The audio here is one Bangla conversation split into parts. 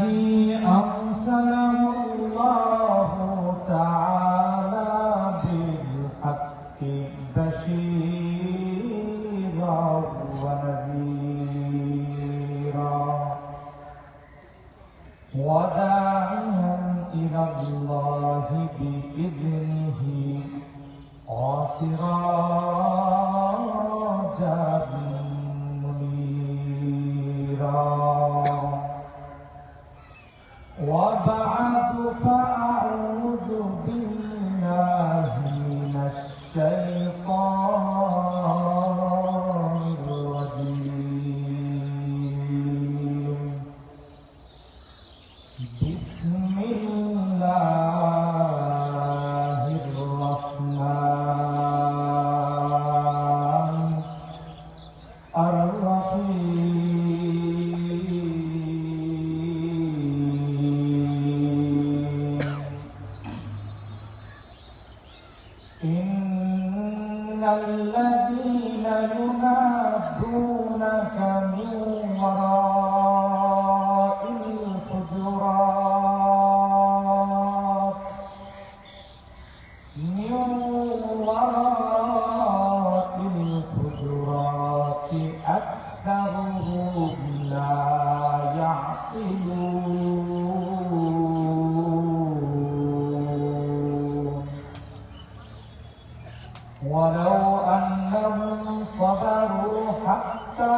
الذي أرسله الله تعالى بالحق بشيرا ونذيرا وداعيا إلى الله بإذنه وسراجا منيرا وبعد فأعوذ بالله من الشيطان الرجيم بسم الله الرحمن الرحيم إن الذين ينادونك من وراء الحجرات أكثرهم لا يعقلون ولو أنهم صبروا حتى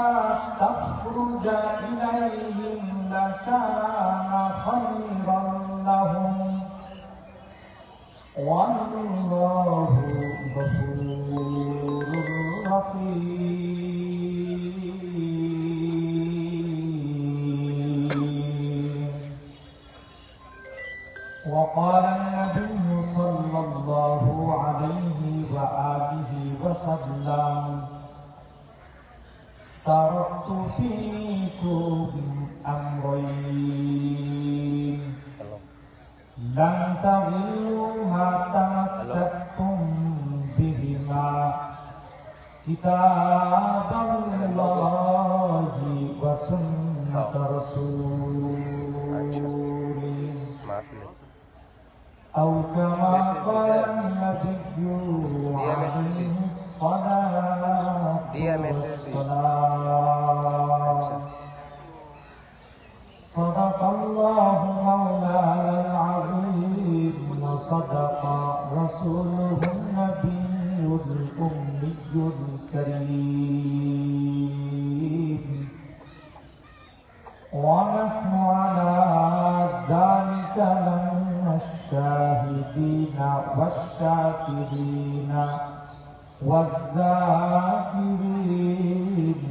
تخرج إليهم لكان خيرا لهم والله غفور رحيم. وقال النبي صلى الله عليه وآله وسلم تركت فيكم أمرين لن تضلوا ما تمسكتم بهما كتاب الله وسنة رسوله أو كما قال النبي عليه الصلاة والسلام صدق الله مولانا العظيم وصدق رسوله النبي الأمي الكريم ونحن على ذلك من الشاهدين والشاكرين والذاكرين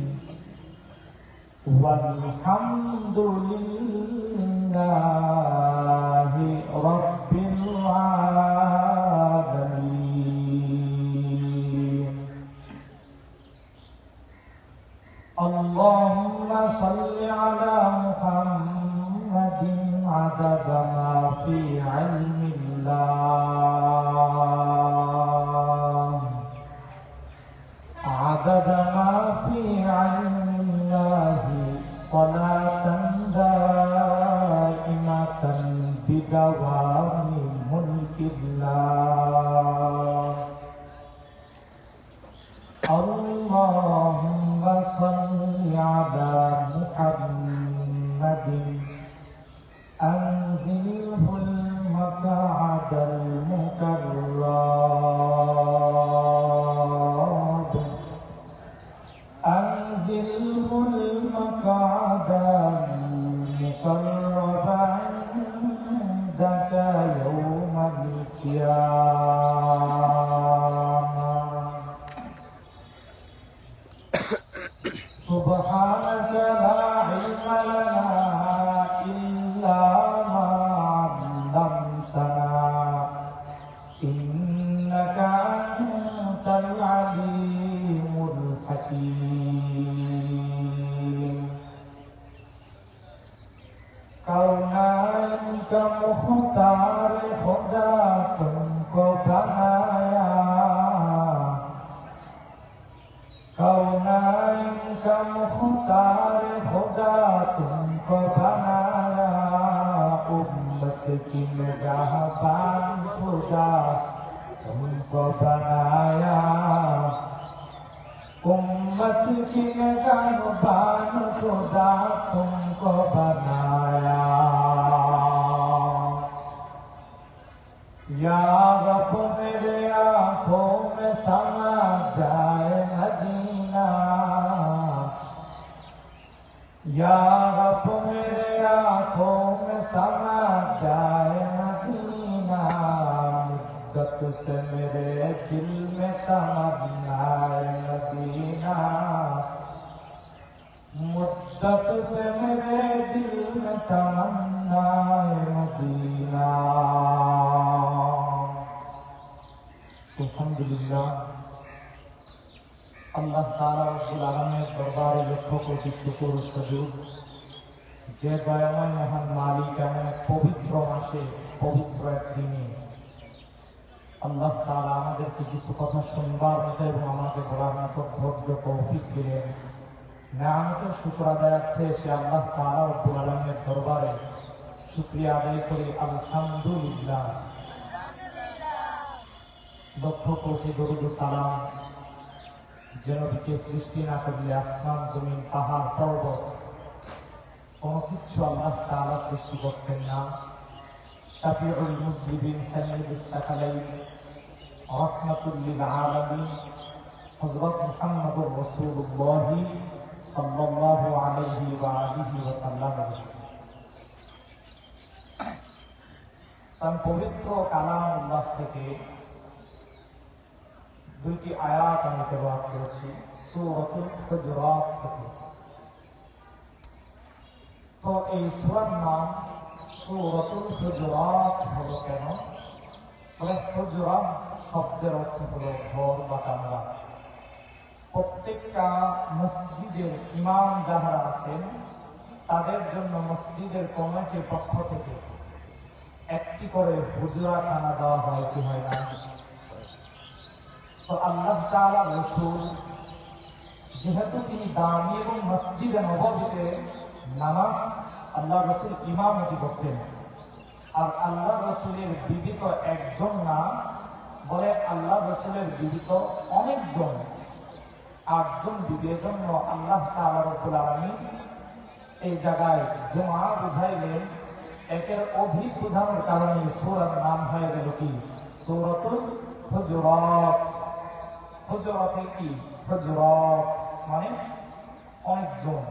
والحمد لله رب العالمين. اللهم صل على محمد عدد ما في علم الله عدد ما في علم الله صلاة دائمة بدوام ملك الله. اللهم صل على محمد أنزله المقعد المكرم أنزله المقعد المقرب عندك يوم القيامة. سبحانك لا علم لنا إلا ما علمتنا إنك أنت العليم الحكيم. कौनाइन का मुख्तार खुदा तुमको बनाया, कौनाइन का मुख्तार खुदा तुमको बनाया, की निगाहबान खुदा तुमको बनाया, उम्मत की निगाहबान खुदा तुमको बनाया। या रब मेरे आँखों में समा जाए मदीना, या रब मेरे आँखों में समा जाए मदीना। मुद्दत से मेरे दिल में तमन्नाए मदीना, मुद्दत से मेरे दिल में तमन्नाए मदीना। अल्हम्दुलिल्लाह, अल्लाह ताआला रब्बुल आलमीনের দরবারে লক্ষ কোটি শুকর ও সুজুদ, যে দয়াময় মহান মালিক এমন এক পবিত্র মাসে পবিত্র এক দিনে আল্লাহ তাআলা আমাদেরকে কিছু কথা শুনবার মতো এবং আমাকে বলার মতো ধৈর্য তৌফিক দিলেন। নেয়ামতের শুকর আদায়ার্থে সে আল্লাহ তাআলা রব্বুল আলমীর দরবারে শুকরিয়া আদায় করি আলহামদুলিল্লাহ। লক্ষ কোটি দরুদ ও সালাম যে নবীকে সৃষ্টি না করলে আসমান জমিন পাহাড় পর্বত কোনো কিছু আল্লাহ তাআলা সৃষ্টি করতেন না। শাফিউল মুসলিমিন সাইয়্যিদুস সাকালাইন রাহমাতুল লিল আলামিন হযরত মুহাম্মদুর রাসূলুল্লাহ সাল্লাল্লাহু আলাইহি ওয়া আলিহি ওয়া সাল্লাম তার পবিত্র কালামুল্লাহ থেকে দুইটি আয়াত আমি তেলাওয়াত করেছি সূরাতুল হুজুরাত থেকে। তো এই সূরার নাম সূরাতুল হুজুরাত হলো কেন? হুজুরাত শব্দের অর্থ হলো ঘর বা কামরা। প্রত্যেকটা মসজিদের ইমাম যারা আছেন তাদের জন্য মসজিদের কমিটির পক্ষ থেকে একটি করে হুজরাখানা দেওয়া হয় কি হয় না? তো আল্লাহ তাআলা রাসূল যেহেতু তিনি দামি এবং মসজিদে নববীতে নামাজ আল্লাহ রাসূল ইমামতি করতেন, আর আল্লাহ রাসূলের বিবি তো একজন না, বলে আল্লাহ রাসূলের বিবি তো অনেকজন, 8 জন বিবির জন্য আল্লাহ তাআলা রব্বুল আলামিন এই জায়গায় জুমা বুঝাইলেন। একের অধিক বোঝানোর কারণে সূরার নাম হয়ে গেল কি সূরাতুল হুজুরাত। হুজুরাতে কি হুজুরাত মানে অনেকজন।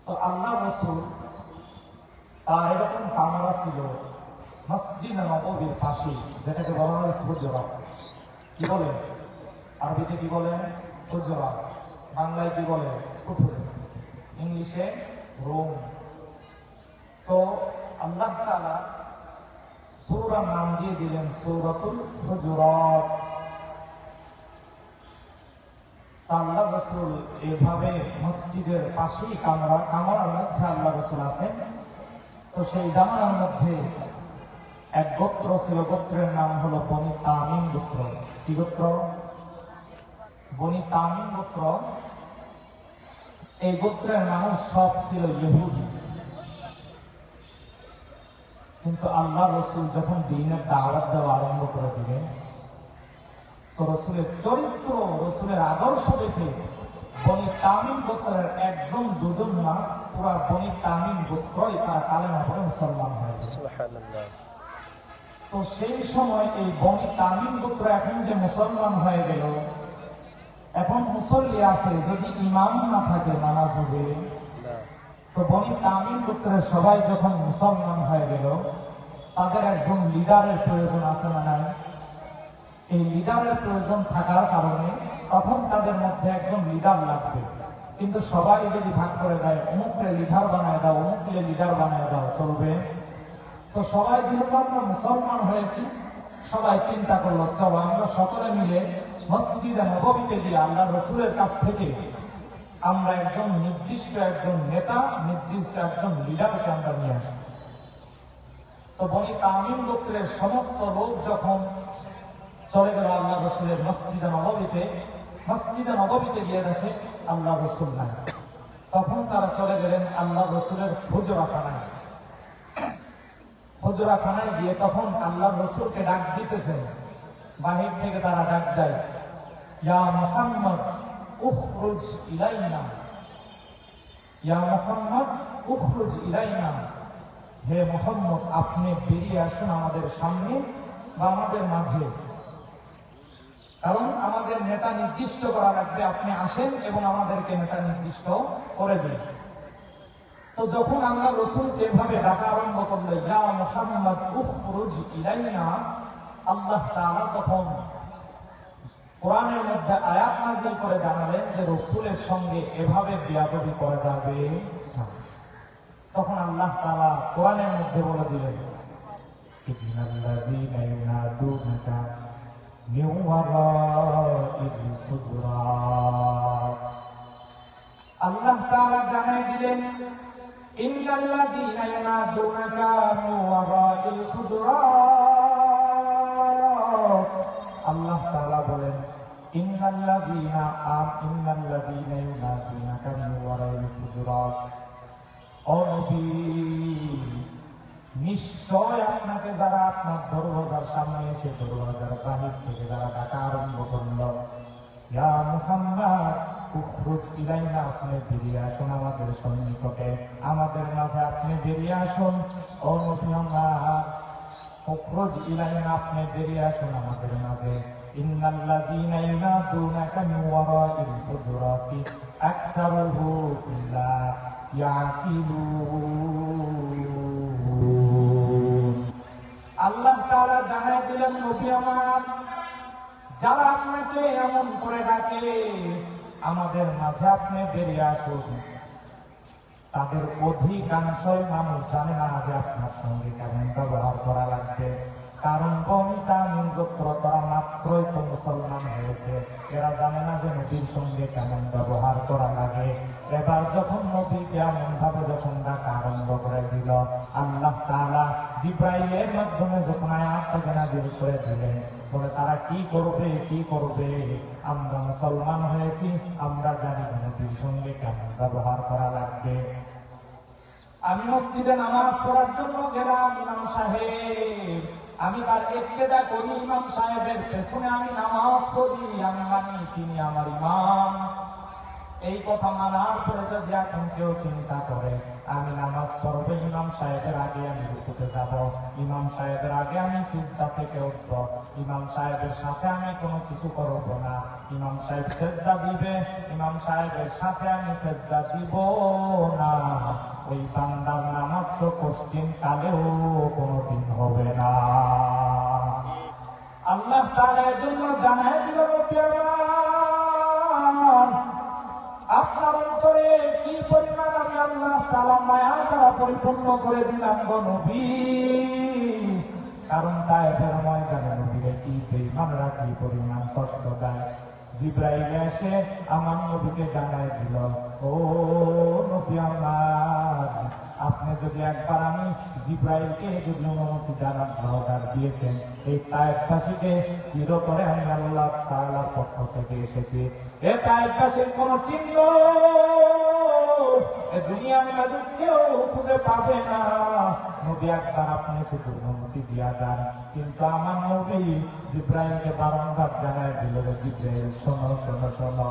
তো আল্লাহ রাসূল তার এরকম কামরা ছিল মসজিদে নববীর পাশে, যেটাকে বলা হয় হুজুরাত। কি বলে আরবিতে? কি বলে? হুজুরাত। বাংলায় কি বলে? কুঠুরি, ইংলিশে রুম। তো আল্লাহ তাআলা সূরার নাম দিয়ে দিলেন সূরাতুল হুজুরাত। আল্লাহ রাসূল এভাবে মসজিদের পাশেই কামরার মধ্যে আল্লাহ রাসূল আছেন। তো সেই জামানার মধ্যে এক গোত্র ছিল, গোত্রের নাম হলো বনি তামিম গোত্র। কি গোত্র? বনি তামিম গোত্র। এই গোত্রের মানুষ সব ছিল ইহুদি। কিন্তু আল্লাহ রাসূল যখন দ্বীনের দাওয়াত দেওয়া আরম্ভ করে দিলেন, তো রাসূলের চরিত্র, রাসূলের আদর্শ দেখে বনি তামিম গোত্রের একজন দুজন না, পুরা বনি তামিম গোত্রই তারা কালেমা পড়ে মুসলমান হয়েছে। সুবহানাল্লাহ। তো সেই সময় এই বনি তামিম গোত্র এখন যে মুসলমান হয়ে গেল, এখন মুসল্লি আছে, যদি ইমাম না থাকে নামাজ হবে না। তো বনি তামিম গোত্রের সবাই যখন মুসলমান হয়ে গেল, তাদের একজন লিডারের প্রয়োজন আছে না নাই? এই লিডারের প্রয়োজন থাকার কারণে তখন তাদের মধ্যে একজন লিডার লাগবে। কিন্তু সবাই যদি ভাগ করে দেয়, অমুককে লিডার বানায় দাও, অমুককে লিডার বানায় দাও, চলবে? তো সবাই যেহেতু আমরা মুসলমান হয়েছি, সবাই চিন্তা করলো চলো আমরা সকলে মিলে মসজিদে নববীতে গিয়ে আল্লাহ রাসূলের কাছ থেকে আমরা নির্দিষ্ট একজন নেতা, নির্দিষ্ট একজন লিডারকে আমরা নিয়ে আসি। তো বনি তামিম গোত্রের সমস্ত লোক যখন চলে গেল আল্লাহ রাসূলের মসজিদে নববীতে গিয়ে দেখে আল্লাহ রাসূল নাই। তখন তারা চলে গেলেন আল্লাহ রাসূলের হুজরাখানায়। হুজরাখানায় গিয়ে তখন আল্লাহ রসুলকে ডাক দিতেছেন, বাহির থেকে তারা ডাক দেয়, ইয়া মুহাম্মদ উখরুজ ইলাইনা, ইয়া মুহাম্মদ উখরুজ ইলাইনা, হে মুহাম্মদ আপনি বেরিয়ে আসুন আমাদের সামনে বা আমাদের মাঝে, কারণ আমাদের নেতা নির্দিষ্ট করা লাগবে, আপনি আসেন এবং আমাদেরকে নেতা নির্দিষ্ট করে দিন। তো যখন আল্লাহ রসুল এভাবে ডাকা আরম্ভ করলো, ইয়া মুহাম্মদ উখরুজ ইলাইনা, আল্লাহ তাআলা তখন কোরআনের মধ্যে আয়াত নাযিল করে জানালেন যে রসুলের সঙ্গে এভাবে বেয়াদবি করা যাবে না। তখন আল্লাহ তাআলা কোরআনের মধ্যে বলে দিলেন, ইন্নাল্লাযীনা ইউনাদুনাকা মিন ওয়ারাইল হুজুরাত। আল্লাহ তাআলা জানাই দিলেন, ইন্নাল্লাযীনা ইউনাদুনাকা মিন ওয়ারাইল হুজুরাত। আল্লাহ তাআলা বলেন, ইন্নাল্লাযীনা ইউনাদুনাকা মিন ওয়ারাইল হুজুরাত। ও নবী, নিশ্চয় আপনাকে যারা আপনার দরওয়াজার সামনে এসে দরওয়াজার বাহির থেকে যারা ডাকা আরম্ভ করল, ইয়া মুহাম্মদ উখরুজ ইলাইনা, আপনি বেরিয়ে আসুন আমাদের সন্নিকটে, আমাদের মাঝে আপনি বেরিয়ে আসুন। ও নবী আমার, উখরুজ ইলাইনা, আপনি বেরিয়ে আসুন আমাদের মাঝে। ইন্নাল্লাযীনা ইউনাদুনাকা মিন ওয়ারাইল হুজুরাতি আকসারুহুম লা ইয়াকিলুন। আল্লাহ তাআলা জানাই দিলেন, নবী আমার, যারা আপনাকে এমন করে ডাকে আমাদের মাঝে আপনি বেরিয়ে আসুন, তাদের অধিকাংশই মানুষ জানে না যে আপনার সঙ্গে কেমন ব্যবহার করা লাগবে। কারণ বনি তামিম গোত্র তারা মাত্রই তো মুসলমান হয়েছে, এরা জানে না যে নবীর সঙ্গে কেমন ব্যবহার করা লাগে। এবার যখন নবীকে এমন ভাবে যখন ডাকা আরম্ভ করে দিল, আল্লাহ তাআলা জিবরাইলের মাধ্যমে যখন আয়াতটাকে নাযিল করে দিলেন, বলে তারা কি করবে, আমরা মুসলমান হয়েছি, আমরা জানি নবীর সঙ্গে কেমন ব্যবহার করা লাগবে। আমি মসজিদে নামাজ পড়ার জন্য গেলাম, ইমাম সাহেব, আমি তার ইক্তেদা করি, ইমাম সাহেবের পেছনে আমি নামাজ পড়ি, আমি মানি তিনি আমার ইমাম। এই কথা মানার পরে যদি এখন কেউ চিন্তা করে আমি নামাজ পড়বো, ইমাম সাহেবের আগে আমি রুকুতে যাব, ইমাম সাহেবের আগে আমি সিজদা থেকে উঠব, ইমাম সাহেবের সাথে আমি কোনো কিছু করব না, ইমাম সাহেব সিজদা দিবে, ইমাম সাহেবের সাথে আমি সিজদা দিব না, ওই বান্দার নামাজ তো কঠিন কালেও কোনোদিন হবে না। আল্লাহ তাআলা এর জন্য জানাই দিল, নবী আমার, আপনার অন্তরে কি পরিমাণ আমি আল্লাহ তাআলা মায়া দ্বারা পরিপূর্ণ করে দিলাম গো নবী। কারণ তায়েফের ময়দানে নবীরে কি বেঈমানরা কি পরিমাণ কষ্ট দেয়। জিবরাইল এসে আমার নবীকে জানাই দিল, ও নবী আমার, আপনি যদি একবার, আমি জিবরাইলকে যদি অনুমতি জানান অর্ডার দিয়েছেন, এই তায়েফবাসীকে চিরতরে আমি আল্লাহ তাআলার পক্ষ থেকে এসেছি, এ তায়েফবাসীর কোন চিহ্ন দুনিয়ার মাঝে কেউ খুঁজে পাবে না। নবী একবার আপনি শুধু অনুমতি দিয়া যান। কিন্তু আমার নবী জিবরাইলকে বারংবার জানাই দিল, জিবরাইল শোনো শোনো শোনো,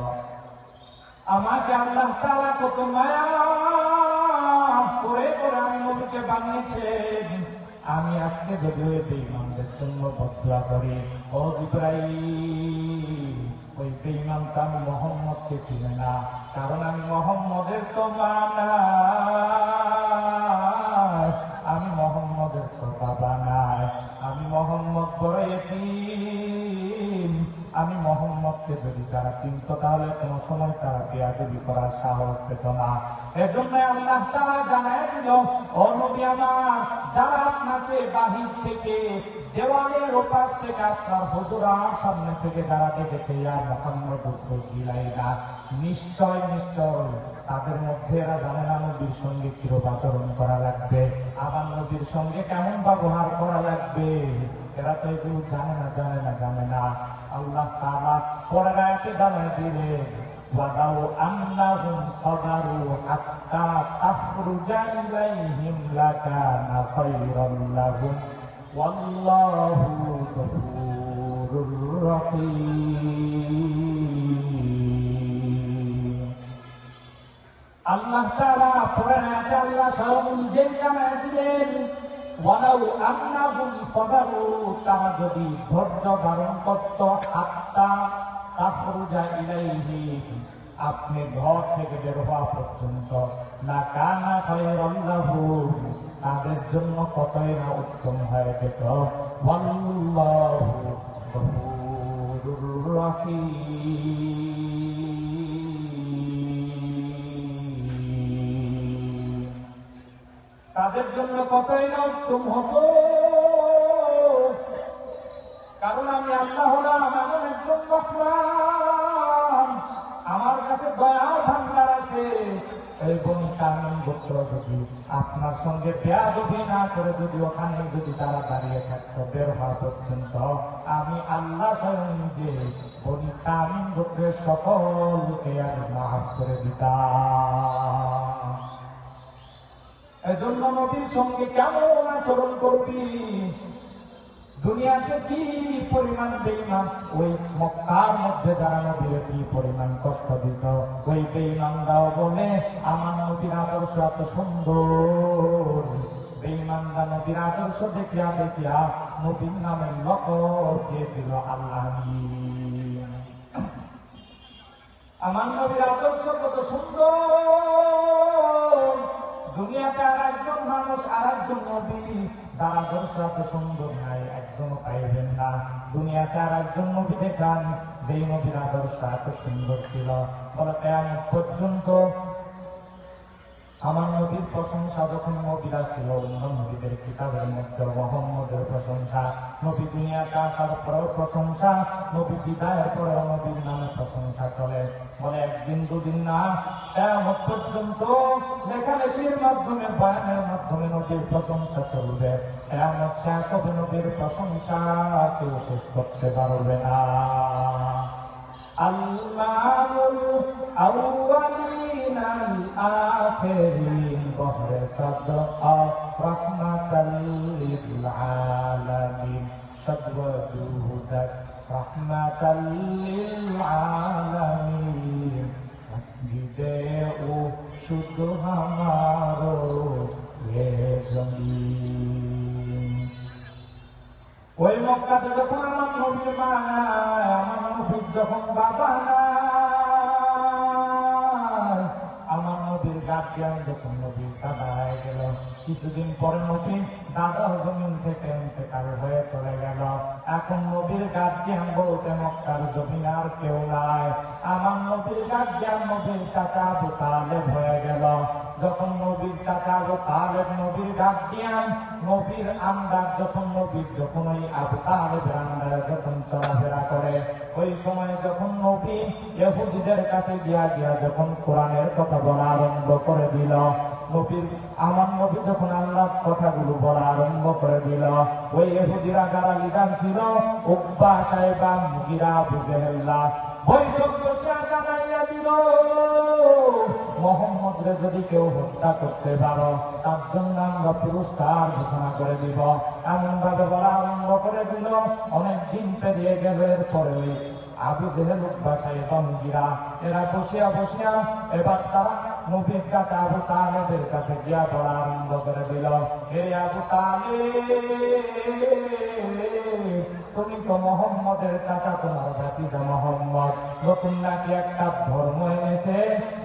আমাকে আল্লাহ তাআলা কত মায়া করে আমি নবীকে বানিয়েছেন, আমি আজকে যদি ওই বেঈমানদের জন্য বদদুয়া করি, ও জিবরাইল, ওই বেঈমানটা আমি মুহাম্মদকে চিনে না, কারণ আমি মুহাম্মদের তো মা নাই, আমি মুহাম্মদের তো বাবা নাই, আমি মুহাম্মদ বড় এতিম, আমি মুহাম্মদকে যদি যারা চিনত তাহলে কোন সময় তারা বেয়াদবি করার সাহস পেত না। এজন্য আল্লাহ তাআলা জানাই দিল, ও নবী আমার, যারা আপনাকে বাহির থেকে দেওয়ালের ওপাশ থেকে আপনার হুজুরার সামনে থেকে যারা ডেকেছে, ইয়া মুহাম্মদ উখরুজ ইলাইনা, নিশ্চয় নিশ্চয় তাদের মধ্যে এরা জানে না নবীর সঙ্গে কিরূপ আচরণ করা লাগবে, আবার নবীর সঙ্গে কেমন ব্যবহার করা লাগবে, এরা তো এগুলো জানে না। আল্লাহ তাআলা পরের আয়াতে জানাই দিলেন, ওয়ালাউ আন্নাহুম সাবারু হাত্তা তাখরুজা ইলাইহিম লাকানা খায়রান লাহুম ওয়াল্লাহু গফুরুর রহিম। আল্লাহ তাআলা কোরআন আয়াতে আল্লাহ স্বয়ং নিজেই জানায় দিলেন, ওয়ালাউ আন্নাহুম সাবারু, তারা যদি ধৈর্য ধারণ করত, হাত্তা তাখরুজা ইলাইহিম, আপনি ঘর থেকে বের হওয়া পর্যন্ত, লাকানা খায়রান লাহুম, তাদের জন্য কতই না উত্তম হয়ে যেত। ওয়াল্লাহু গফুরুর রহিম, তাদের জন্য কতই না উত্তম হতো। কারণ আমি আল্লাহ হলাম এমন একজন রহমান, আমার কাছে দয়ার ভান্ডার আছে। এই বনি তামিম গোত্র যদি আপনার সঙ্গে বেয়াদবি না করে যদি ওখানে যদি তারা দাঁড়িয়ে থাকতো বের হওয়া পর্যন্ত, আমি আল্লাহ স্বয়ং নিজে বনি তামিম গোত্রের সকলকে আমি মাফ করে দিতাম। এজন্য নবীর সঙ্গে কেমন আচরণ করবি? দুনিয়াতে কি পরিমাণ বেঈমান, ওই মক্কার মধ্যে যারা নবীর কি পরিমাণ কষ্ট দিত, ওই বেঈমানরাও বলে আমার নবীর আদর্শ এত সুন্দর। বেঈমানরা নবীর আদর্শ দেখিয়া দেখিয়া নবীর নামে লকব দিয়ে দিল আল্লামিন। আমার নবীর আদর্শ কত সুন্দর। দুনিয়াতে আর একজন মানুষ আর একজন নবী যার আদর্শ এত সুন্দর নাই, একজনও পাইবেন না। দুনিয়াতে আর একজন নবী দেখান যেই নবীর আদর্শ এত সুন্দর ছিল। বলে কিয়ামত পর্যন্ত আমার নবীর প্রশংসা যখন নবীরা ছিল, অন্য নবীদের কিতাবের মধ্যে মুহাম্মদের প্রশংসা, নবী দুনিয়াতে আসার পরেও প্রশংসা, নবী বিদায়ের পরেও নবীর নামে প্রশংসা চলে। বলে একদিন দুদিন না, কিয়ামত পর্যন্ত লেখালেখির মাধ্যমে বয়ানের মাধ্যমে নবীর প্রশংসা চলবে। কিয়ামত শেষ হবে, নবীর প্রশংসা কেউ শেষ করতে পারবে না। আল্লাহুল আউয়ালিন আল আখিরিন বহরে সাদকা রাহমাতাল লিল আলামিন সাদওয়াজুহুদাক রাহমাতাল লিল আলামিন মসজিদে ও শুধু হামারো ইয়ে জমিন। ওই মক্কাতে যখন আমার নবীর মা নাই, আমার নবীর যখন বাবা নাই, আমার নবীর গার্জিয়ান যখন নবীর দাদা হয়ে গেল, কিছুদিন পরে নবী দাদা জমিন থেকে ইন্তেকাল হয়ে চলে গেল। এখন নবীর গার্জিয়ান বলতে মক্কার জমিন আর কেউ নাই। আমার নবীর গার্জিয়ান নবীর চাচা আবু তালেব হয়ে গেল। যখন নবীর চাচা আবু তালেব নবীর গার্জিয়ান, নবীর আন্ডার যখন নবীর যখন ওই আবু তালেবের আন্ডারে যখন চলাফেরা করে, ওই সময় যখন নবী ইহুদিদের কাছে গিয়া গিয়া যখন কোরআনের কথা বলা আরম্ভ করে দিল, নবীর আমার নবী যখন আল্লাহর কথাগুলো বলা আরম্ভ করে দিল, ওই ইহুদিরা যারা লিডার ছিল, উকবা, সাইবা, মুগিরা, আবু জেহেল্লা, বৈঠক বসে জানাইয়া দিল, মুহাম্মদরে যদি কেউ হত্যা করতে পারো তার জন্য আমরা পুরস্কার ঘোষণা করে দিব। এমন ভাবে বলা আরম্ভ করে দিল। অনেকদিন পেরিয়ে গেল। এরপরে ওই আবু জেহেল, উকবা, সাইবা, মুগিরা এরা বসিয়া বসিয়া এবার তারা নবীর চাচা আবু তালেবের কাছে গিয়া বলা আরম্ভ করে দিল, হে আবু তালেব, তুমি তো মুহাম্মদের চাচা, তোমার ভাতিজা মুহাম্মদ নতুন নাকি একটা ধর্ম এনেছে,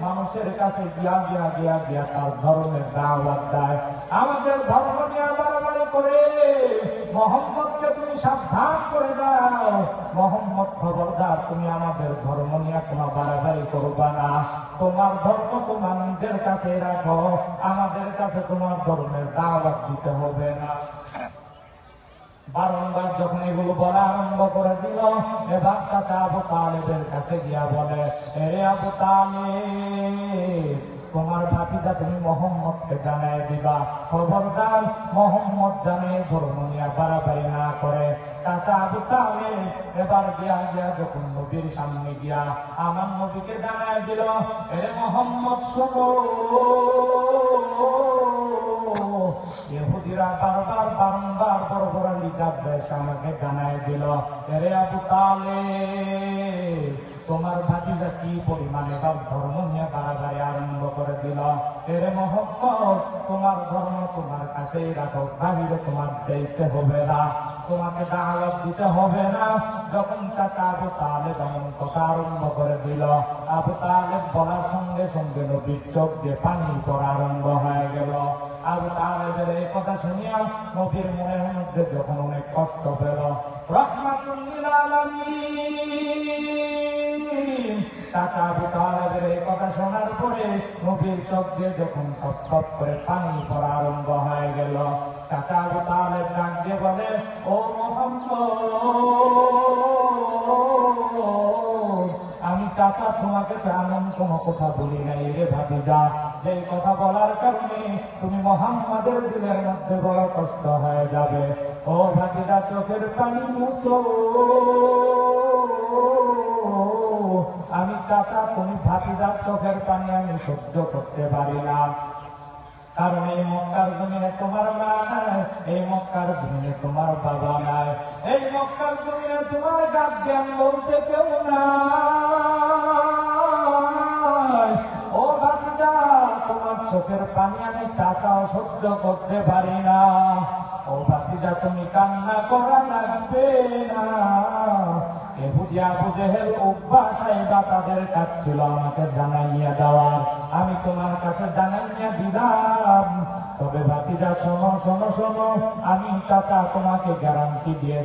মানুষের কাছে গিয়া গিয়া গিয়া গিয়া তার ধর্মের দাওয়াত দেয়। আমাদের ধর্ম নিয়ে বাড়াবাড়ি করে মুহাম্মদকে তুমি সাবধান করে দাও। মুহাম্মদ খবরদার, তুমি আমাদের ধর্ম নিয়ে কোনো বাড়াবাড়ি করবা না। তোমার ধর্ম তোমার নিজের কাছে রাখো, আমাদের কাছে তোমার ধর্মের দাওয়াত দিতে হবে না। বারংবার যখন এগুলো বলা আরম্ভ করে দিল, এবার চাচা আবু তালেবের কাছে গিয়া বলে, হে আবু তালেব, তোমার ভাতিজা তুমি মুহাম্মদকে জানাই দিবা, খবরদার মুহাম্মদ জানে ধর্ম নিয়ে বাড়াবাড়ি না করে। চাচা আবু তালেব এবার গিয়া যখন নবীর সামনে গিয়া আমার নবীকে জানায় দিল, এরে মোহাম্মদ শোনো, ইহুদিরা বারবার বড় বড় লিগার দেশ আমাকে জানায় দিল, এরে আবু তালেব তোমার ভাতিজা কি পরিমাণে এবার ধর্ম নিয়ে বাড়াবাড়ি আরম্ভ করে দিল। এরে মোহাম্মদ তোমার ধর্ম তোমার কাছেই রাখো, বাহিরে তোমার যেতে হবে না, তোমাকে দাওয়াত দিতে হবে না। যখন চাচা আবু তালেব এমন কথা আরম্ভ করে দিল, আবু তালেব বলার সঙ্গে সঙ্গে নবীর চোখ দিয়ে পানি পড়া আরম্ভ হয়ে গেল। আবু তালেবের এই কথা শুনিয়া নবীর মনের মধ্যে যখন অনেক কষ্ট পেল, রাহমাতুল লিল আলামিন চাচা আবু তালেবের এই কথা শোনার পরে নবীর চোখ দিয়ে যখন টপ টপ করে পানি পড়া আরম্ভ হয়ে গেল, চাচা আবু তালেব ডাক দিয়ে বলে, ও মোহাম্মদ, আমি চাচা তোমাকে তো এমন কোনো কথা বলি নাই রে ভাতিজা, যে কথা বলার কারণে তুমি মোহাম্মদের দিলের মধ্যে বড় কষ্ট হয়ে যাবে। ও ভাতিজা চোখের পানি মুছো, আমি চাচা তুমি ভাতিজার চোখের পানি আমি সহ্য করতে পারি না, কারণ এই মক্কার জমিনে তোমার মা নাই, এই মক্কার জমিনে তোমার বাবা নাই, এই মক্কার জমিনে তোমার গার্ডিয়ান বলতে কেউ নাই। ও ভাতিজা তোমার চোখের পানি আমি চাচাও সহ্য করতে পারি না। ও ভাতিজা তুমি কান্না করা লাগবে না। ইহুদি আবু জেহেল উকবাসাই বা তাদের কাজ ছিল আমাকে জানাইয়া দেওয়ার, আমি তোমার কাছে জানাইয়া দিলাম। তবে ভাতিজা শোনো শোনো শোনো, আমি চাচা তোমাকে গ্যারান্টি দিয়ে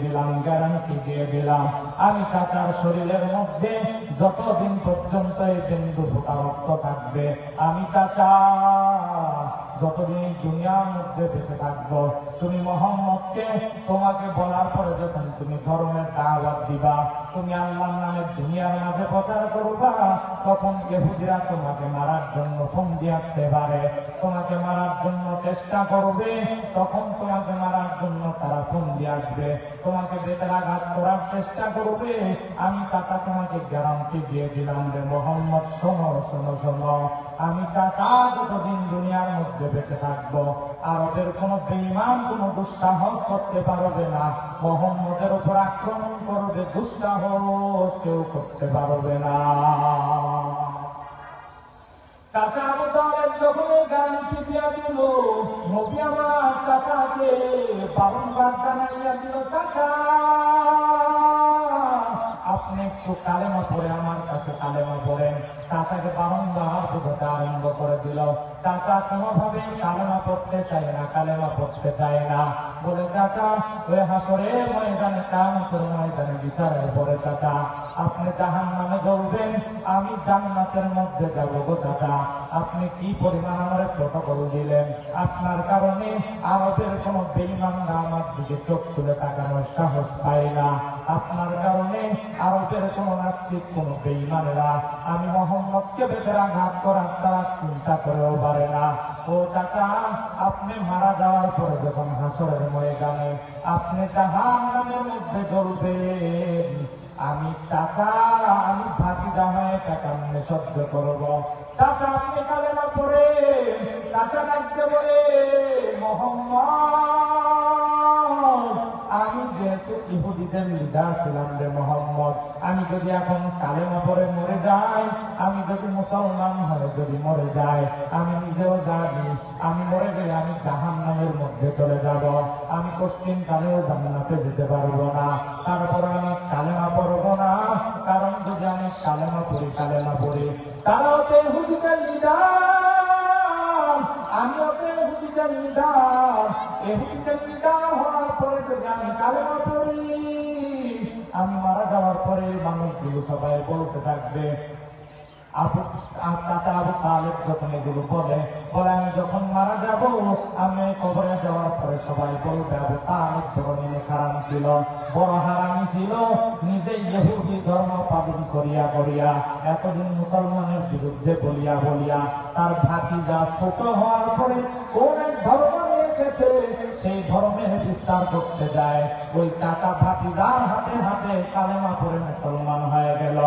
দিলাম, আমি চাচার শরীরের মধ্যে যতদিন পর্যন্ত এই বিন্দু ফোঁটা রক্ত থাকবে, আমি চাচা যতদিন দুনিয়ার মধ্যে বেঁচে থাকবো, তুমি মোহাম্মদকে তোমাকে বলার পরে যখন তুমি ধর্মের দাওয়াত দিবা, তুমি আল্লাহর নামে দুনিয়ার মাঝে প্রচার করবা, তখন ইহুদিরা তোমাকে মারার জন্য ফন্দি আঁকতে পারে, তোমাকে মারার জন্য চেষ্টা করবে, তখন তোমাকে মারার জন্য তারা ফন্দি আঁকবে, তোমাকে বেতের আঘাত করার চেষ্টা করবে। আমি চাচা তোমাকে গ্যারান্টি দিয়ে দিলাম রে মোহাম্মদ, শোনো শোনো শোনো, আমি চাচা যতদিন দুনিয়ার মধ্যে বেঁচে থাকবো, আরবের কোন বেঈমান কোন দুঃসাহস করতে পারবে না, মোহাম্মদের উপর আক্রমণ করবে, দুঃসাহস কেউ করতে পারবে না। চাচা আবু তালেব যখন গ্যারান্টি দিয়া দিল, নবী আমার চাচাকে বারংবার জানাইয়া দিল, চাচা আপনি একটু কালেমা পড়ে আমার কাছে কালেমা পড়েন। চাচাকে বারংবার বোঝাতে আরম্ভ করে দিল। চাচা কোনোভাবে কালেমা পড়তে চায় না, বলে চাচা ওই হাসরের ময়দানে কিয়ামতের ময়দানে বিচারের পরে চাচা আপনি জাহান্নামে জ্বলবেন, আমি জান্নাতের মধ্যে যাব গো চাচা। আপনি কি পরিমাণ আমার প্রটোকল দিলেন, আপনার কারণে আরবের কোন বেঈমানরা আমার দিকে চোখ তুলে তাকানোর সাহস পায় না, আপনার কারণে আরবের কোন নাস্তিক কোন বেঈমানেরা আমি মোহাম্মদকে বেতের আঘাত করার তারা চিন্তা করেও পারে না। ও চাচা আপনি মারা যাওয়ার পরে যখন হাসরের ময়দানে আপনি জাহান্নামের মধ্যে জ্বলবেন, আমি চাচা আমি ভাতিজা হয়ে কেমনে সহ্য করব। চাচা আপনি কালেমা পড়ে, চাচা ডাকতে বলে, মোহাম্মদ আমি যেহেতু ইহুদিদের লিডার ছিলাম রে মোহাম্মদ, আমি যদি এখন কালেমা পড়ে মরে যাই, আমি যদি মুসলমান হয়ে যদি মরে যাই, আমি নিজেও জানি আমি মরে গেলে আমি জাহান্নামের মধ্যে চলে যাব, আমি কোশ্চিন কালেও জান্নাতে যেতে পারবো না। তারপরে আমি কালেমা পড়বো না, কারণ যদি আমি কালেমা পড়ি তারাও তো ইহুদিদের লিডার, আমিও তো ইহুদিদের লিডার হওয়ার পরে যদি আমি কালেমা পড়ি, আমি মারা যাওয়ার পরে মানুষগুলো সবাই বলতে থাকবে, চাচা আবু তালেব যখন এগুলো বলে আমি যখন মারা যাব, আমি কবরে যাওয়ার পরে সবাই বলবে আবু তালেব বড় হারাম ছিল, বড় হারামি ছিল, নিজে ইহুদি ধর্ম পালন করিয়া এতদিন মুসলমানের বিরুদ্ধে বলিয়া তার ভাতিজা ছোট হওয়ার পরে কোন এক ধর্ম নিয়ে এসেছে সেই ধর্মের বিস্তার করতে যায়, ওই চাচা ভাতিজার হাতে হাতে কালেমা পড়ে মুসলমান হয়ে গেল।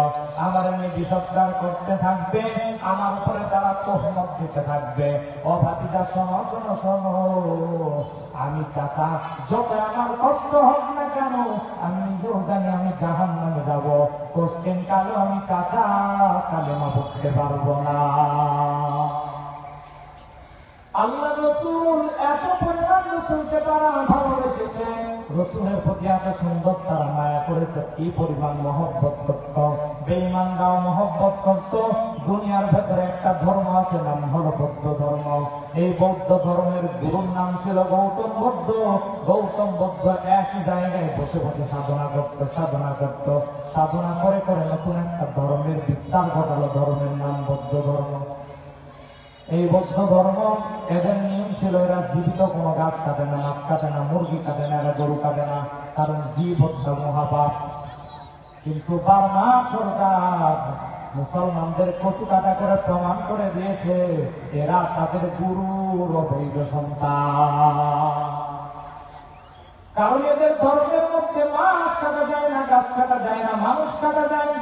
আমার মেয়ে বিসর্জন করতে থাকবে, আমার উপরে তারা তহমত দিতে থাকবে। ও ভাতিজা শোনো শোনো শোনো, আমি চাচা যত আমার কষ্ট হোক না কেন, আমি নিজেও জানি আমি জাহান্নামে যাব, কোশ্চেন কালো আমি চাচা কালেমা পড়তে পারবো না। আল্লাহ রসুল এত পরিমাণ রসুলকে তারা ভালোবেসেছে, রসুলের প্রতি এত সুন্দর তারা মায়া করেছে, কি পরিমাণ মহব্বত করত, বেঈমানরাও মহব্বত করত। দুনিয়ার ভেতরে একটা ধর্ম আছে, নাম হলো বৌদ্ধ ধর্ম। এই বৌদ্ধ ধর্মের গুরুর নাম ছিল গৌতম বুদ্ধ। গৌতম বুদ্ধ একই জায়গায় বসে বসে সাধনা করত, সাধনা করত, সাধনা করে করে নতুন একটা ধর্মের বিস্তার ঘটালো, ধর্মের নাম বৌদ্ধ ধর্ম। এই বৌদ্ধ ধর্ম, এদের নিয়ম ছিল এরা জীবিত কোনো গাছ কাটে না, মাছ কাটে না, মুরগি কাটে না, এরা গরু কাটে না, কারণ জীব হত্যা মহাপাপ। কিন্তু বার্মা সরকার মুসলমানদের কচু কাটা করে প্রমাণ করে দিয়েছে এরা তাদের গুরুর অবৈধ সন্তান। কারণ এদের ধর্মের মধ্যে মাছ কাটা যায় না, গাছ কাটা যায় না, মানুষ কাটা যায় না।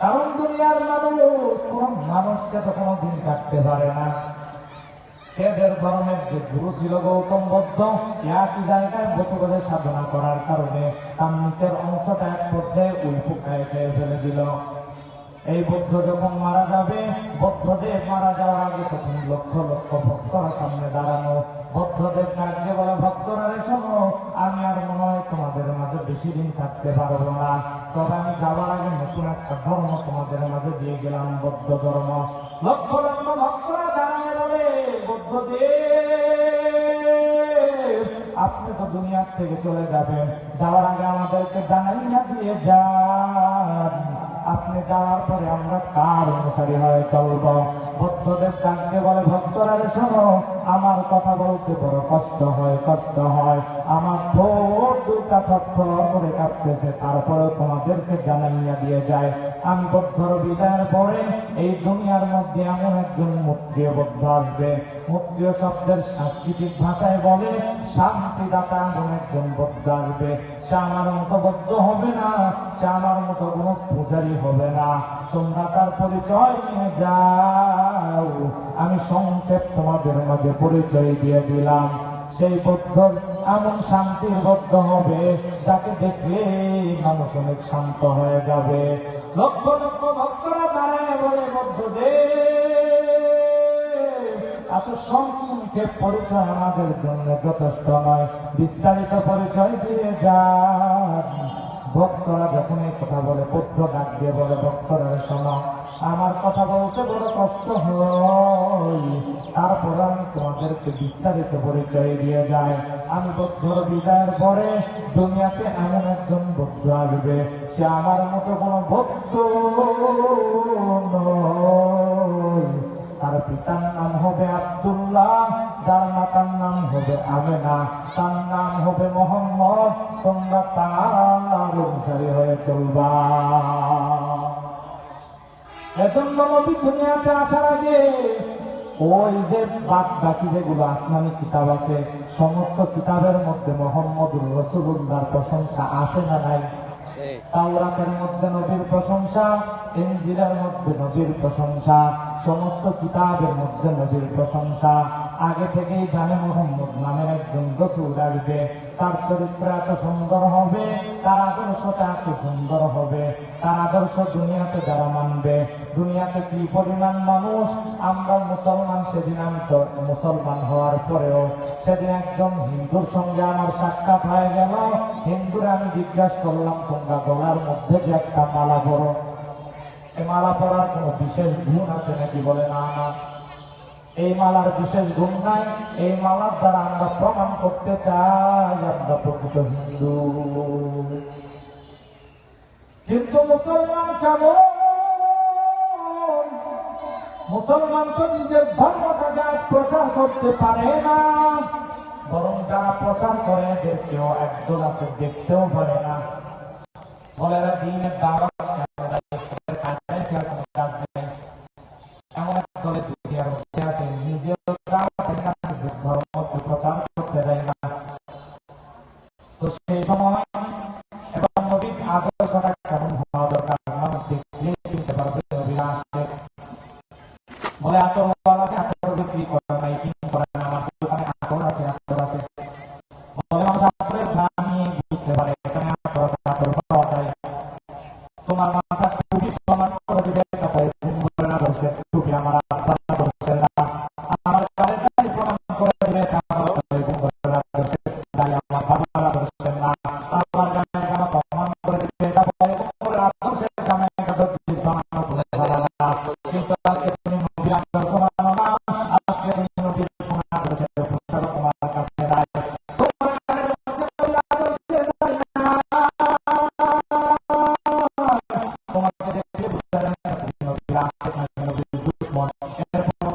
কারণ দুনিয়ার মানুষ কোন মানুষকে তো কোনো দিন কাটতে পারে না। এদের ধর্মের যে গুরু ছিল গৌতম বুদ্ধ, একই জায়গায় বসে বসে সাধনা করার কারণে তার নিচের অংশটা এক পর্যায়ে উল্পুকায় খেয়ে ফেলে দিল। এই বুদ্ধ যখন মারা যাবে, বুদ্ধদেব মারা যাওয়ার আগে তখন লক্ষ লক্ষ ভক্তরা সামনে দাঁড়ানো। বুদ্ধদেব ডাকতে বলে, ভক্তরা রে শোনো, আমি আর মনে হয় তোমাদের মাঝে বেশি দিন থাকতে পারবো না, তবে আমি যাওয়ার আগে নতুন একটা ধর্ম তোমাদের মাঝে দিয়ে গেলাম, বৌদ্ধ ধর্ম। লক্ষ লক্ষ ভক্তরা দাঁড়ায় বলে, বুদ্ধদেব আপনি তো দুনিয়ার থেকে চলে যাবেন, যাওয়ার আগে আমাদেরকে জানাইয়া দিয়ে যান, আপনি যাওয়ার পরে আমরা কার অনুসারী হয়ে চলব। বুদ্ধদেব ডাকতে বলে, ভক্তরা রে শোনো, আমার কথা বলতে বড় কষ্ট হয়, কষ্ট হয়, আমার ঠোঁট দুটা থরথর করে কাঁপতেছে, তারপরেও তোমাদেরকে জানাইয়া দিয়ে যায়, আমি বুদ্ধর বিদায়ের পরে এই দুনিয়ার মধ্যে এমন একজন মুত্রীয় বুদ্ধ আসবে। মুত্রীয় শব্দের সাংস্কৃতিক ভাষায় বলে শান্তিদাতা, এমন একজন বুদ্ধ আসবে। সে আমার মতো বুদ্ধ হবে না, সে আমার মতো কোনো পূজারী হবে না, তোমরা তার পরিচয় নিয়ে যাও। আমি সংক্ষেপ তোমাদের মাঝে পরিচয় দিয়ে দিলাম। সেই বুদ্ধ এমন শান্তির বুদ্ধ হবে যাকে দেখলে মানুষ অনেক শান্ত হয়ে যাবে। লক্ষ লক্ষ ভক্তরা দাঁড়ায় বলে, বুদ্ধদেব এত সংক্ষেপ পরিচয় আমাদের জন্য যথেষ্ট নয়, বিস্তারিত পরিচয় দিয়ে যান। ভক্তরা যখন এই কথা বলে, বুদ্ধ ডাক দিয়ে বলে, ভক্তরা শোনো, আমার কথা বলতে বড় কষ্ট হয়, তারপর আমি তোমাদেরকে বিস্তারিত পরিচয় দিয়ে যাই। আমি বুদ্ধর বিদায়ের পরে দুনিয়াতে এমন একজন বুদ্ধ আসবে, সে আমার মতো কোনো ভক্ত নয়। তার পিতার নাম হবে আব্দুল্লাহ, যার মাতার নাম হবে আমেনা, তার নাম হবে মোহাম্মদ, তোমরা তার অনুসারী হয়ে চলবা। এজন্য নবী দুনিয়াতে আসার আগে ওই যে বাদ বাকি যেগুলো আসমানি কিতাব আছে, সমস্ত কিতাবের মধ্যে মোহাম্মদুর রাসূলুল্লাহর প্রশংসা আছে না নাই? তাওরাতের মধ্যে নবীর প্রশংসা, ইনজিলের মধ্যে নবীর প্রশংসা, সমস্ত কিতাবের মধ্যে নবীর প্রশংসা। আগে থেকেই জানে মুহাম্মদ নামের একজন রাসূল আসবে, তার চরিত্র এত সুন্দর হবে, তার আদর্শটা এত সুন্দর হবে, তার আদর্শ দুনিয়াতে যারা মানবে, দুনিয়াতে কি পরিমাণ মানুষ, আমরা মুসলমান, সেদিন আমি তো মুসলমান হওয়ার পরেও সেদিন একজন হিন্দুর সঙ্গে আমার সাক্ষাৎ হয়ে গেল। হিন্দুরা আমি জিজ্ঞাসা করলাম, তোমরা গলার মধ্যে যে একটা মালা পরো, এই মালা পরার কোন বিশেষ গুণ আছে নাকি? বলে না, না, এই মালার বিশেষ গুণ নাই, এই মালার দ্বারা আমরা প্রমাণ করতে চাই আমরা প্রকৃত হিন্দু। কিন্তু মুসলমান কেমন? মুসলমান তো নিজের ধর্মটাকে আজ প্রচার করতে পারে না, বরং যারা প্রচার করে এদেরকেও একদল আছে দেখতেও পারে না, বলে এরা দিনের দাওয়াত এমন এক দলে দুনিয়ার মধ্যে আছে, নিজের ধর্ম বলে আতরওয়ালাকে আতর বিক্রি করে নাই, কিনে করে না, আমার দোকানে আতর আছে, আতর আছে। বলে মানুষ আতরের দাম নিয়ে বুঝতে পারে এখানে আতর আছে, আতর পাওয়া যায়। তোমার মাথা টুপি প্রমাণ করে দিবে একটা পয়সা বলে না দর্শের টুপি আমার আব্বার না দর্শের না, আমার গাড়ির গাড়ি প্রমাণ করে দিবে এটা আমার বলে না দর্শের গাড়ি, আমার বাবা না দর্শের না, আমার গাড়ির জামা প্রমাণ করে দিবে এটা বলে না দর্শের জামা, এটা দর্শের জামা বলে না। কিন্তু আজকে তুমি নবী আদর্শ মানো না, আজকে তুমি নবীর কোন আদর্শের পুস্তক তোমার কাছে নাই, তোমার গাড়ির মধ্যে নবীর আদর্শের নাই না, তোমাকে দেখে বুঝতে পারে না তুমি নবীর আশিক না নবীর দুশমন। এরপর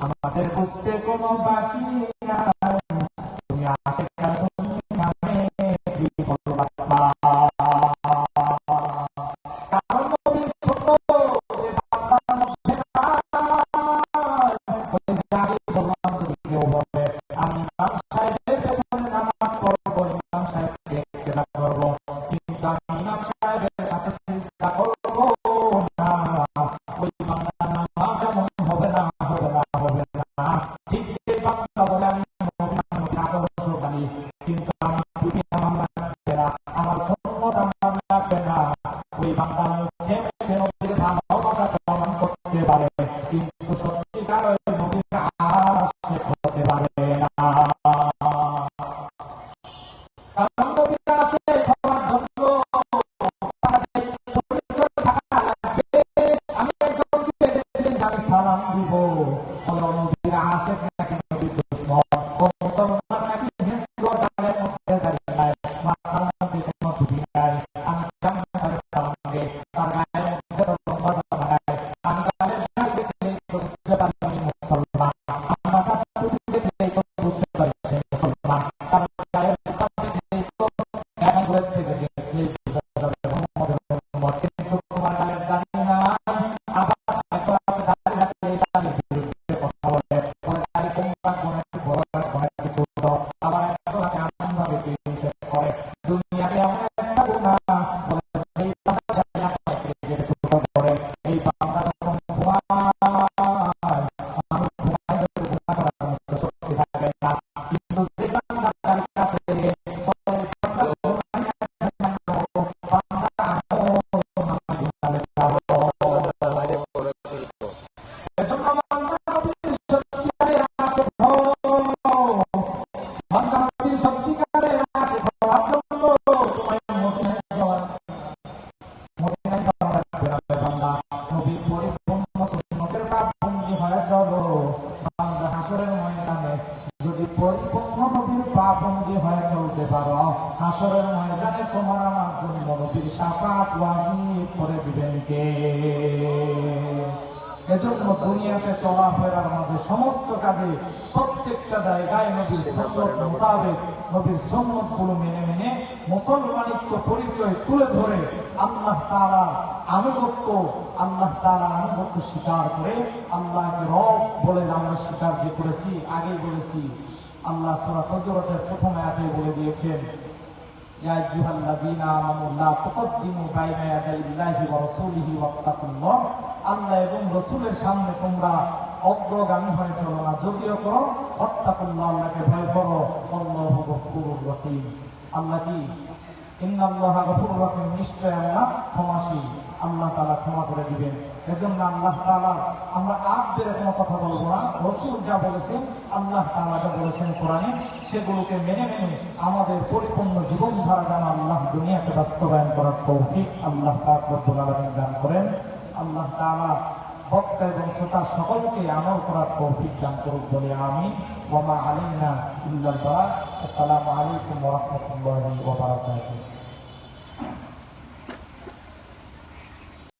আমাদের বুঝতে কোনো বাকি নাই, তুমি আশিক না সুন্নি নামে কি বলবা, কারণ নবীর ছোট যে বান্দার মধ্যে নাই, ওই যে আগে বললাম যদি কেউ বলে আমি ইমাম সাহেবের পেছনে নামাজ পড়বো, ইমাম সাহেবকে ইত্তেবা করবো, কিন্তু আমি ইমাম সাহেবের সাথে সিজদা করবো না, ওই বান্দার নামাজ এমন হবে না, হবে না, হবে না। ঠিক যে বান্দা বলে আমি নবীর আদর্শবাদী, কিন্তু আমি টুপি আমার লাগবে না, আমার সুন্নাত আমার লাগবে না, ওই বান্দার মুখে মুখে নবীর ভালোবাসা প্রমাণ করতে পারে, কিন্তু সত্যিকার ওই নবীর আশিক হতে পারে না। কারণ নবীর আশিক হওয়ার জন্য তাদের পরিচয় থাকা লাগবে। আমি একজনকে দেখলেন আমি সালাম দিব, বলো নবীর আশিক নাকি নবীর দুশমন, কোন মুসলমান নাকি হিন্দু ডালের মধ্যে দাঁড়িয়ে নাই, মাথার মধ্যে কোনো টুপি নাই, আমি কেমন তাদের সালাম দেই, তার গায়ের মধ্যে তো লম্বা জামা নাই, আমি গায়ের গায়ে দেখলেই তো বুঝতে পারি আমি মুসলমান, আমার মাথার টুপি দেখলেই তো বুঝতে পারি আমি মুসলমান, তার গায়ের জুতা দেখলেই তো গায়ের থেকে দেখলেই বুঝতে পারি মুহাম্মদ মুহাম্মদ। কিন্তু তোমার গায়ের দাড়ি নাই, আবার একবার আছে দাড়ি রাখলে এই দাড়ির বিরুদ্ধে কথা বলে, ওই দাড়ি কোনটা কোন একটু বড় কোন একটু ছোট, আবার একজন আছে এমনভাবে নিষেধ করে। দুনিয়াতে এমন একটা গুনাহ বলে এই বান্দা দাড়ি রাখলে যেটা ছোট করে, এই বান্দা যখন ঘুমায় মানুষ ঘুমায় যখন গুনাহ করার মতো শক্তি থাকে না, কিন্তু যে বান্দা দাড়ি রাখে সবাই বান্দা ঘুমায় না, বান্দা এজন্য বান্দা নবীর সত্যিকারের আশিক হও, বান্দা নবীর সত্যিকারের আশিক হওয়ার জন্য তোমায় মদিনায় যাওয়া লাগবে না বান্দা, নবীর পরিপূর্ণ সুন্নতের পাবন্দি হয়ে চলো। বান্দা হাসরের ময়দানে যদি পরিপূর্ণ নবীর পাবন্দি হয়ে চলতে পারো, হাসরের ময়দানে তোমার আমার জন্য নবীর শাফাত ওয়াজিব করে দিবেন কে? এজন্য দুনিয়াতে চলাফেরার মাঝে সমস্ত কাজে প্রত্যেকটা জায়গায় নবীর সুন্নত মোতাবেক নবীর সুন্নত গুলো মেনে মেনে মুসলমানিত্ব পরিচয় তুলে ধরে আল্লাহ তাআলার আনুগত্য স্বীকার করে আল্লাহকে রব বলে আমরা স্বীকার যে করেছি, আগেই বলেছি আল্লাহ সূরা হুজুরাতের প্রথম আয়াতে বলে দিয়েছেন ইয়া আইয়ুহাল্লাযীনা আমানু লা তুকদ্দিমু বাইনা ইয়াদাইল্লাহি ওয়া রাসূলিহি ওয়াত্তাকুল্লাহ, আল্লাহ এবং রাসূলের সামনে তোমরা অগ্রগামী হয়ে চলো না, যদিও করো ওয়াত্তাকুল্লাহ, আল্লাহকে ভয় করো, আল্লাহু গফুরুর রহিম। আল্লাহ কি ইন্নাল্লাহা গফুরুর রহিম, নিশ্চয় আল্লাহ ক্ষমাশীল, আল্লাহ তাআলা ক্ষমা করে দিবেন। এজন্য আল্লাহ তাআলা আমরা আবের কোনো কথা বলবো না, রাসূল যা বলেছেন আল্লাহ তাআলা যা বলেছেন কোরআনে সেগুলোকে মেনে মেনে আমাদের পরিপূর্ণ জীবনধারা যেন আল্লাহ দুনিয়াতে বাস্তবায়ন করার তৌফিক আল্লাহ পাক রব্বুল আলামিন দান করেন। আল্লাহ তাআলা বক্তা এবং শ্রোতা সকলকে আমল করার তৌফিক দান করুক বলে আমিন। ওয়া মা আলাইনা ইল্লাল বালাগ। আসসালামু আলাইকুম ওয়া রাহমাতুল্লাহি ওয়া বারাকাতুহু।